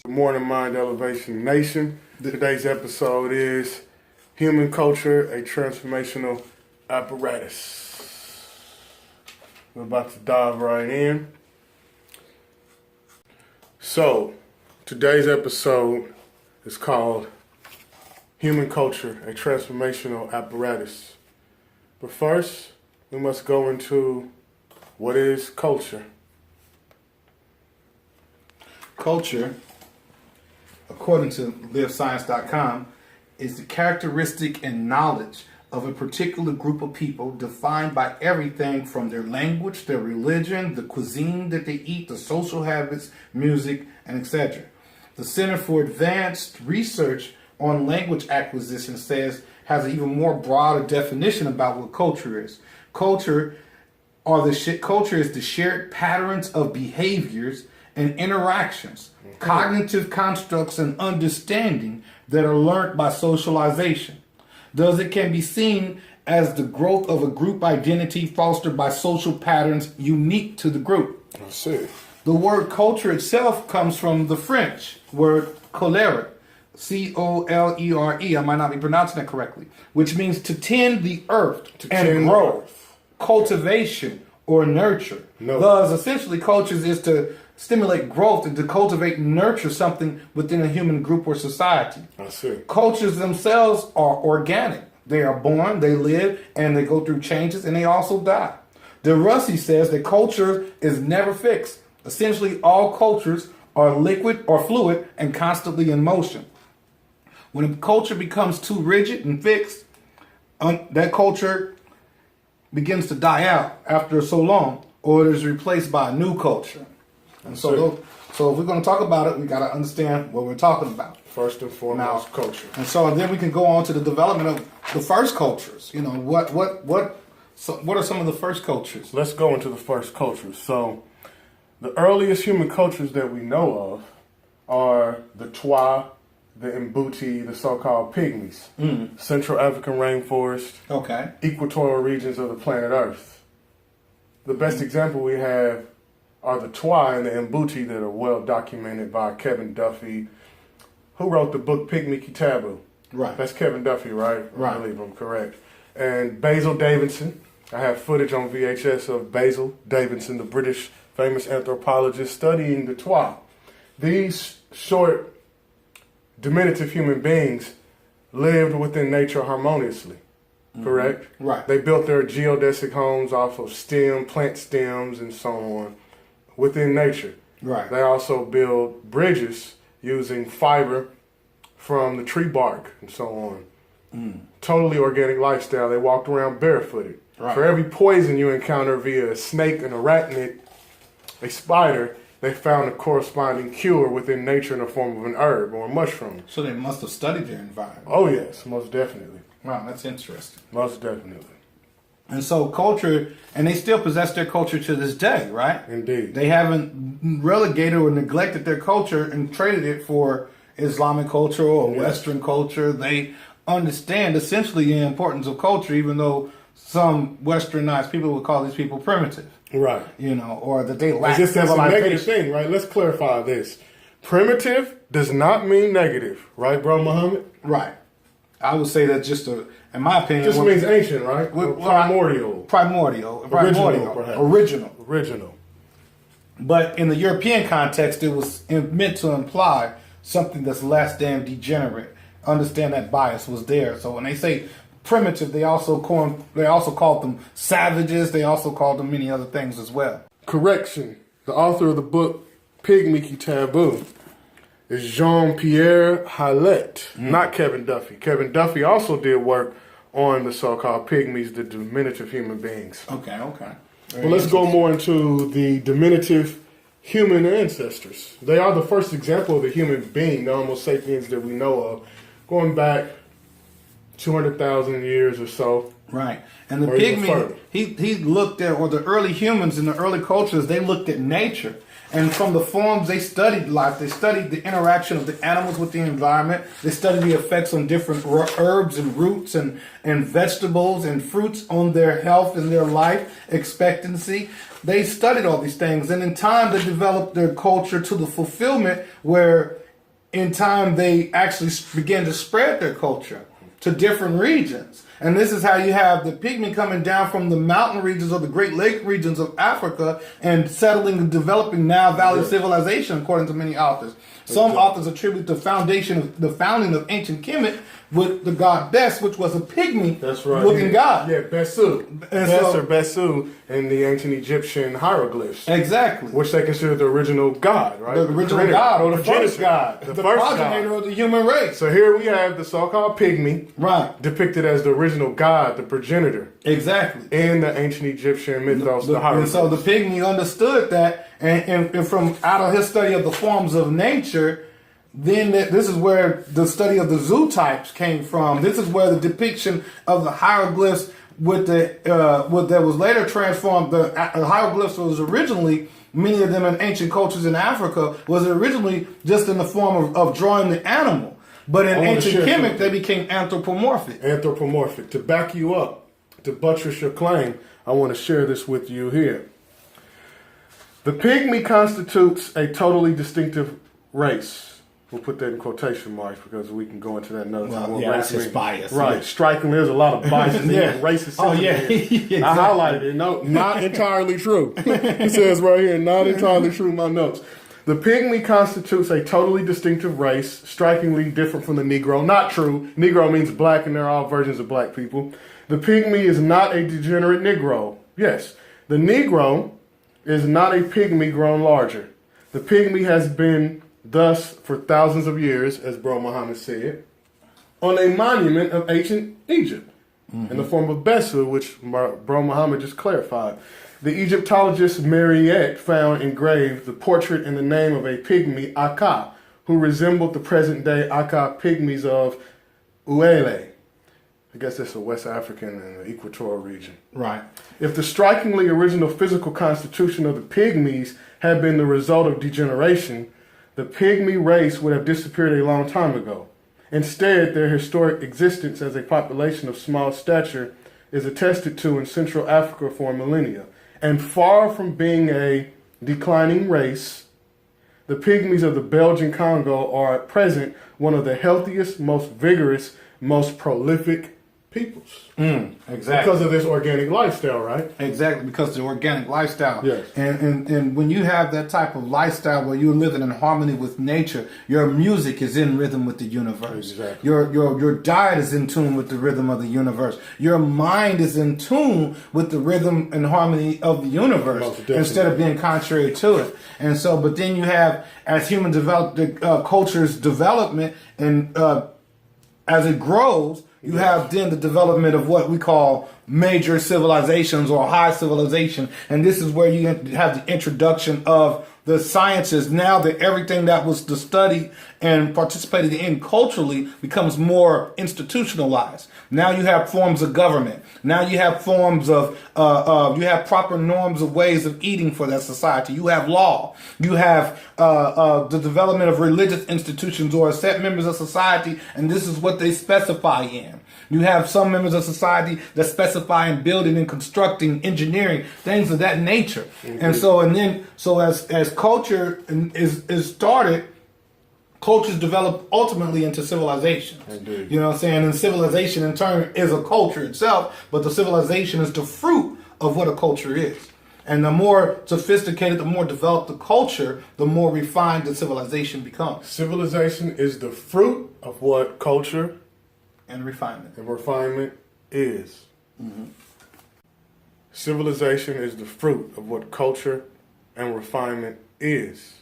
Good morning, Mind Elevation Nation. Today's episode is Human Culture, a Transformational Apparatus. We're about to dive right in. So, today's episode is called Human Culture, a Transformational Apparatus. But first, we must go into what is culture. Culture, according to livescience.com, is the characteristic and knowledge of a particular group of people defined by everything from their language, their religion, the cuisine that they eat, the social habits, music, and etc. The Center for Advanced Research on Language Acquisition has an even more broader definition about what culture is. Culture is the shared patterns of behaviors and interactions, cognitive constructs and understanding that are learned by socialization. Thus, it can be seen as the growth of a group identity fostered by social patterns unique to the group. I see. The word culture itself comes from the French word colere, C-O-L-E-R-E, I might not be pronouncing that correctly, which means to tend the earth and grow, cultivation or nurture. No. Thus, essentially, culture is to stimulate growth and to cultivate and nurture something within a human group or society. I see. Cultures themselves are organic. They are born, they live, and they go through changes, and they also die. De Rossi says that culture is never fixed. Essentially, all cultures are liquid or fluid and constantly in motion. When a culture becomes too rigid and fixed, that culture begins to die out after so long, or it is replaced by a new culture. And so if we're going to talk about it, we got to understand what we're talking about. First and foremost, culture. And so then we can go on to the development of the first cultures. You know, what are some of the first cultures? Let's go into the first cultures. So, the earliest human cultures that we know of are the Twa, the Mbuti, the so-called Pygmies, Central African rainforest, equatorial regions of the planet Earth. The best example we have are the Twa and the Mbuti that are well documented by Kevin Duffy, who wrote the book Pygmy Kitabu. Right. That's Kevin Duffy, right? Right. I believe I'm correct. And Basil Davidson. I have footage on VHS of Basil Davidson, the British famous anthropologist studying the Twa. These short, diminutive human beings lived within nature harmoniously, correct? Right. They built their geodesic homes off of plant stems and so on within nature. Right. They also build bridges using fiber from the tree bark and so on. Totally organic lifestyle. They walked around barefooted. Right. For every poison you encounter via a snake, an arachnid, a spider, they found a corresponding cure within nature in the form of an herb or a mushroom. So they must have studied their environment. Oh yes, most definitely. Wow, that's interesting. Most definitely. And so culture, and they still possess their culture to this day, right? Indeed. They haven't relegated or neglected their culture and traded it for Islamic culture or Western culture. They understand essentially the importance of culture, even though some westernized people would call these people primitive. Right. You know, or that they lack That's a negative civilization. thing, right? Let's clarify this. Primitive does not mean negative, right, bro, Muhammad? Right. I would say that in my opinion, Just means ancient, right? Or primordial. Original. But in the European context, it was meant to imply something that's less than degenerate. Understand that bias was there. So when they say primitive, they also called them savages. They also called them many other things as well. Correction. The author of the book Pygmy Kitabu is Jean-Pierre Hallette, not Kevin Duffy. Kevin Duffy also did work on the so-called Pygmies, the diminutive human beings. Okay. Well, let's go more into the diminutive human ancestors. They are the first example of the human being, the Homo sapiens that we know of, going back 200,000 years or so. Right. And the pygmy, he looked at, or the early humans in the early cultures, they looked at nature. And from the forms, they studied life. They studied the interaction of the animals with the environment. They studied the effects on different herbs and roots and vegetables and fruits on their health and their life expectancy. They studied all these things. And in time, they developed their culture to the fulfillment where in time they actually began to spread their culture to different regions. And this is how you have the pygmy coming down from the mountain regions or the Great Lake regions of Africa and settling and developing Nile Valley civilization, according to many authors. Some authors attribute the founding of ancient Kemet with the god Bes, which was a pygmy looking god. Yeah, Besu. And Besu in the ancient Egyptian hieroglyphs. Exactly. Which they consider the original god, right? The original god, or the first god. The The first progenitor god of the human race. So here we have the so-called pygmy, Right. depicted as the original god, the progenitor, Exactly. in the ancient Egyptian mythos, the And hieroglyphs. so the pygmy understood that, and from out of his study of the forms of nature, then this is where the study of the zootypes came from. This is where the depiction of the hieroglyphs with that was later transformed. The hieroglyphs was originally, many of them in ancient cultures in Africa, was originally just in the form of drawing the animal. But in ancient Kemet, they became anthropomorphic. Anthropomorphic. To back you up, to buttress your claim, I want to share this with you here. The pygmy constitutes a totally distinctive race. We'll put that in quotation marks because we can go into that another time. Well, that's just bias. Right. Yeah. Striking. There's a lot of bias in Yeah. racist. Oh, yeah. Exactly. I highlighted it. No, not entirely true. It says right here, not entirely true in my notes. The pygmy constitutes a totally distinctive race, strikingly different from the Negro. Not true. Negro means black, and they're all versions of black people. The pygmy is not a degenerate Negro. Yes. The Negro is not a pygmy grown larger. The pygmy has been thus for thousands of years, as Bro Muhammad said, on a monument of ancient Egypt in the form of Besu, which Bro Muhammad just clarified. The Egyptologist Mariette found engraved the portrait in the name of a pygmy, Akka, who resembled the present-day Akka pygmies of Uele. I guess that's a West African and the Equatorial region. Right. If the strikingly original physical constitution of the pygmies had been the result of degeneration, the pygmy race would have disappeared a long time ago. Instead, their historic existence as a population of small stature is attested to in Central Africa for millennia. And far from being a declining race, the pygmies of the Belgian Congo are at present one of the healthiest, most vigorous, most prolific peoples. Exactly. Because of this organic lifestyle, right? Exactly, because of the organic lifestyle. Yes. And when you have that type of lifestyle where you're living in harmony with nature, your music is in rhythm with the universe. Exactly. Your diet is in tune with the rhythm of the universe. Your mind is in tune with the rhythm and harmony of the universe instead of being contrary to it. And so, but then you have, as human culture's development and as it grows, you have then the development of what we call major civilizations or high civilization. And this is where you have the introduction of the sciences. Now that everything that was to study and participated in culturally becomes more institutionalized. Now you have forms of government. Now you have forms of, you have proper norms of ways of eating for that society. You have law. You have the development of religious institutions or set members of society, and this is what they specify in. You have some members of society that specify in building and constructing, engineering, things of that nature. Mm-hmm. And so as culture is started, cultures develop ultimately into civilization. Indeed. You know what I'm saying? And civilization in turn is a culture itself, but the civilization is the fruit of what a culture is. And the more sophisticated, the more developed the culture, the more refined the civilization becomes. Civilization is the fruit of what culture and refinement is. Mm-hmm. Civilization is the fruit of what culture and refinement is.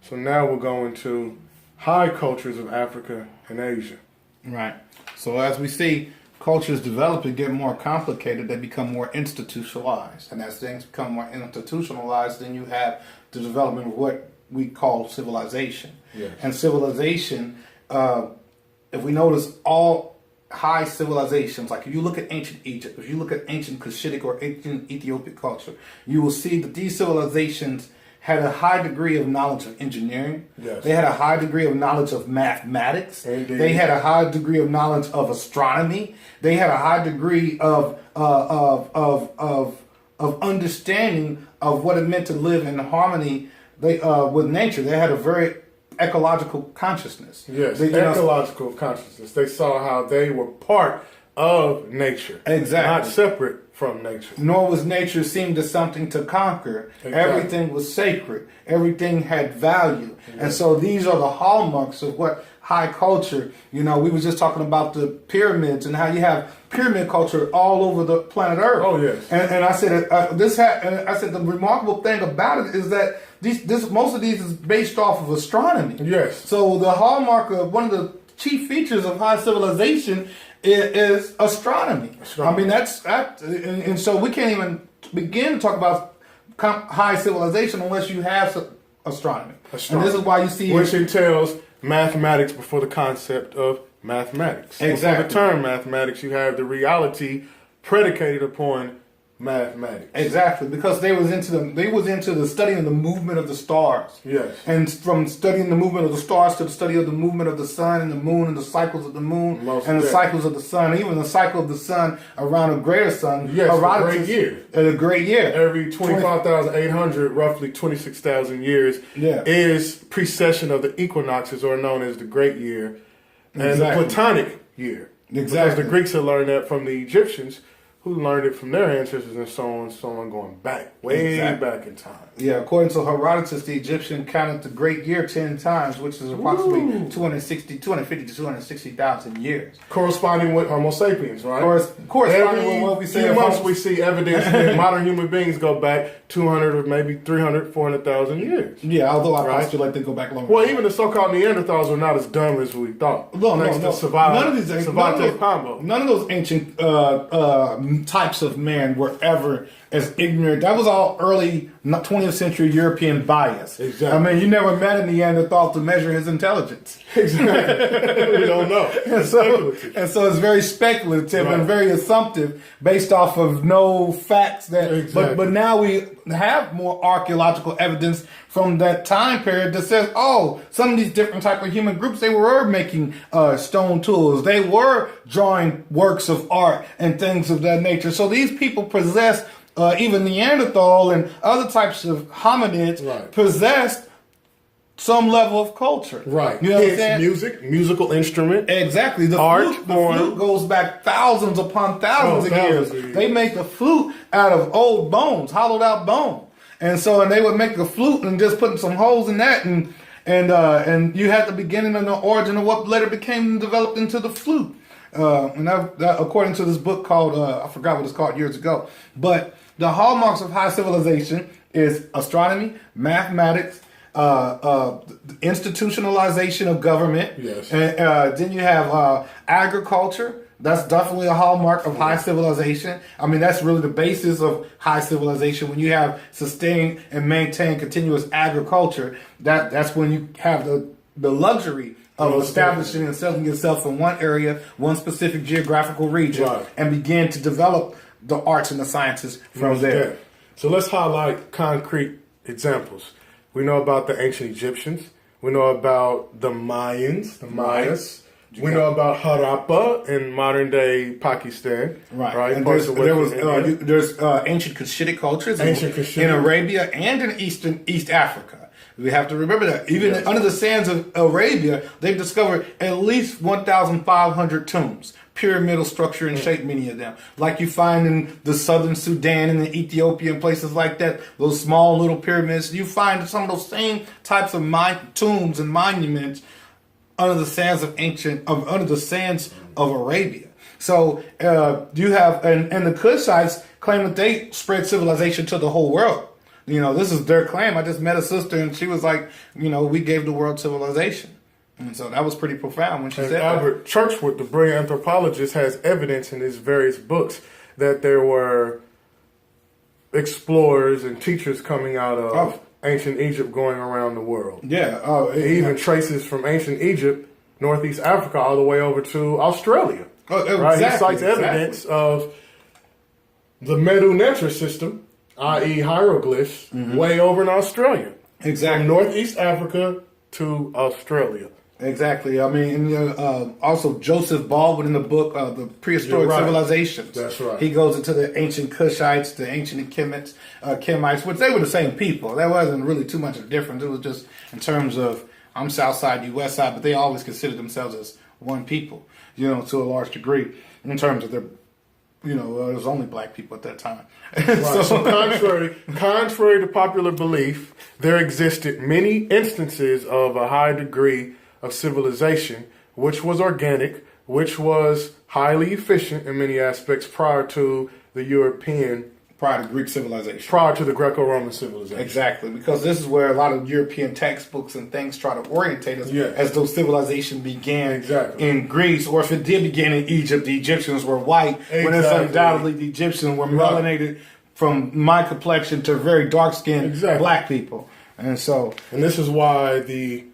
So now we're going to high cultures of Africa and Asia. Right. So as we see cultures develop and get more complicated, they become more institutionalized. And as things become more institutionalized, then you have the development of what we call civilization. Yes. And civilization, if we notice all high civilizations, like if you look at ancient Egypt, if you look at ancient Cushitic or ancient Ethiopic culture, you will see that these civilizations had a high degree of knowledge of engineering. Yes. They had a high degree of knowledge of mathematics. Indeed. They had a high degree of knowledge of astronomy. They had a high degree of understanding of what it meant to live in harmony with nature. They had a very ecological consciousness. Yes, They, you know, ecological consciousness. They saw how they were part of nature. Exactly. Not separate from nature. nor was nature seemed as something to conquer. Exactly. Everything was sacred. Everything had value. And so these are the hallmarks of what high culture, we were just talking about the pyramids and how you have pyramid culture all over the planet Earth. Oh, yes. And I said, the remarkable thing about it is that most of these is based off of astronomy. Yes. So the hallmark of one of the chief features of high civilization is astronomy. I mean, and so we can't even begin to talk about high civilization unless you have astronomy. And this is why you see which entails mathematics before the concept of mathematics. Exactly. Before the term mathematics, you have the reality predicated upon mathematics. Exactly, because they was into the study of the movement of the stars. Yes. And from studying the movement of the stars to the study of the movement of the sun and the moon and the cycles of the moon and the cycles of the sun, even the cycle of the sun around a greater sun. Yes, a great year. A great year. Every 25,800, roughly 26,000 years, is precession of the equinoxes, or known as the great year, and the Platonic year. Exactly. Because the Greeks had learned that from the Egyptians, who learned it from their ancestors, and so on, going back, way back in time. Yeah, according to Herodotus, the Egyptian counted the great year 10 times, which is approximately 250 to 260,000 years. Corresponding with Homo sapiens, right? Corresponding with what we say. Every few months we see evidence that modern human beings go back 200 or maybe 300, 400,000 years. Yeah, although I postulate they go back longer. Well, even the so-called Neanderthals were not as dumb as we thought. No. None of those ancient types of men were ever as ignorant. That was all early 20th century European bias. Exactly. I mean, you never met a Neanderthal to measure his intelligence. Exactly. We don't know. And so it's very speculative and very assumptive based off of no facts. But now we have more archaeological evidence from that time period that says, some of these different type of human groups, they were making stone tools. They were drawing works of art and things of that nature. So these people possessed, even Neanderthal and other types of hominids possessed some level of culture. Right. You know what I'm saying? Musical instrument. Exactly. The flute goes back thousands upon thousands of years. They make the flute out of old bones, hollowed out bone. And they would make the flute and just put some holes in that, and you had the beginning and the origin of what later became developed into the flute. And that, according to this book called, I forgot what it's called years ago, but the hallmarks of high civilization is astronomy, mathematics, institutionalization of government. Yes. And then you have agriculture. That's definitely a hallmark of high civilization. I mean, that's really the basis of high civilization. When you have sustained and maintained continuous agriculture, that's when you have the luxury of establishing and settling yourself in one area, one specific geographical region, and begin to develop the arts and the sciences from there. So let's highlight concrete examples. We know about the ancient Egyptians. We know about the Mayans, We know about Harappa in modern day Pakistan. Right. And there's ancient Cushitic cultures in Arabia and in East Africa. We have to remember that. Even under the sands of Arabia, they've discovered at least 1,500 tombs. Pyramidal structure and shape, many of them. Like you find in the southern Sudan and in Ethiopia and places like that, those small little pyramids. You find some of those same types of tombs and monuments under the sands of Arabia. So you have, and the Kushites claim that they spread civilization to the whole world. This is their claim. I just met a sister and she was like, we gave the world civilization. And so that was pretty profound when she said Albert Churchwood, the brilliant anthropologist, has evidence in his various books that there were explorers and teachers coming out of ancient Egypt going around the world. Yeah. He even traces from ancient Egypt, Northeast Africa, all the way over to Australia. Exactly, He cites evidence of the Medu Neter system, i.e. hieroglyphs, way over in Australia. Exactly. From Northeast Africa to Australia. Exactly. I mean, and, also Joseph Baldwin in the book, The Prehistoric Civilizations. That's right. He goes into the ancient Kushites, the ancient Kemites, which they were the same people. There wasn't really too much of a difference. It was just in terms of I'm South Side, you West Side, but they always consider themselves as one people, to a large degree in terms of their, it was only black people at that time. Right. So contrary to popular belief, there existed many instances of a high degree of civilization, which was organic, which was highly efficient in many aspects prior to the prior to Greek civilization. Prior to the Greco-Roman civilization. Exactly, because this is where a lot of European textbooks and things try to orientate us as though civilization began in Greece, or if it did begin in Egypt, the Egyptians were white, when it's undoubtedly the Egyptians were melanated from my complexion to very dark-skinned black people. And this is why the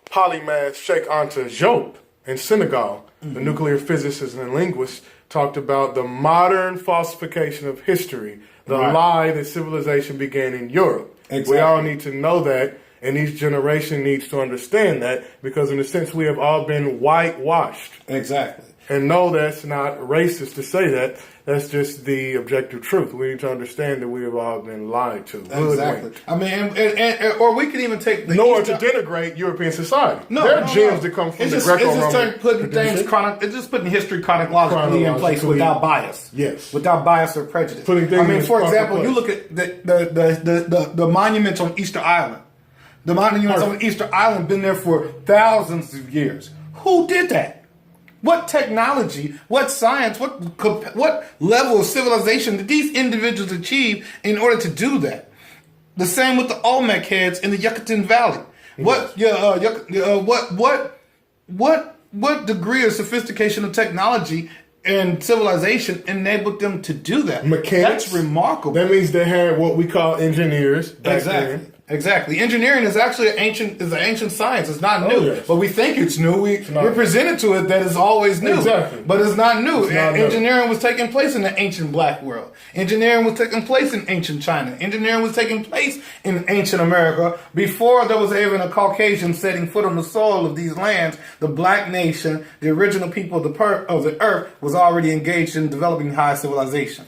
polymath Sheikh Anta Diop in Senegal, the nuclear physicist and linguist, talked about the modern falsification of history, the lie that civilization began in Europe. We all need to know that, and each generation needs to understand that, because in a sense we have all been whitewashed. Exactly. And no, that's not racist to say that. That's just the objective truth. We need to understand that we have all been lied to. Exactly. I mean, or we can even take the to denigrate European society. There are gems that come from the Greco-Roman. It's just putting history chronologically in place without bias. Yes. Without bias or prejudice. For example, you look at the monuments on Easter Island. The monuments on Easter Island been there for thousands of years. Who did that? What technology, what science, what level of civilization did these individuals achieve in order to do that? The same with the Olmec heads in the Yucatan Valley. What degree of sophistication of technology and civilization enabled them to do that? Mechanics. That's remarkable. That means they had what we call engineers back then. Exactly. Engineering is actually an ancient science. It's not new, but we think it's new. We presented to it that it's always new, but it's not new. Engineering was taking place in the ancient black world. Engineering was taking place in ancient China. Engineering was taking place in ancient America before there was even a Caucasian setting foot on the soil of these lands. The black nation, the original people of the earth, was already engaged in developing high civilization.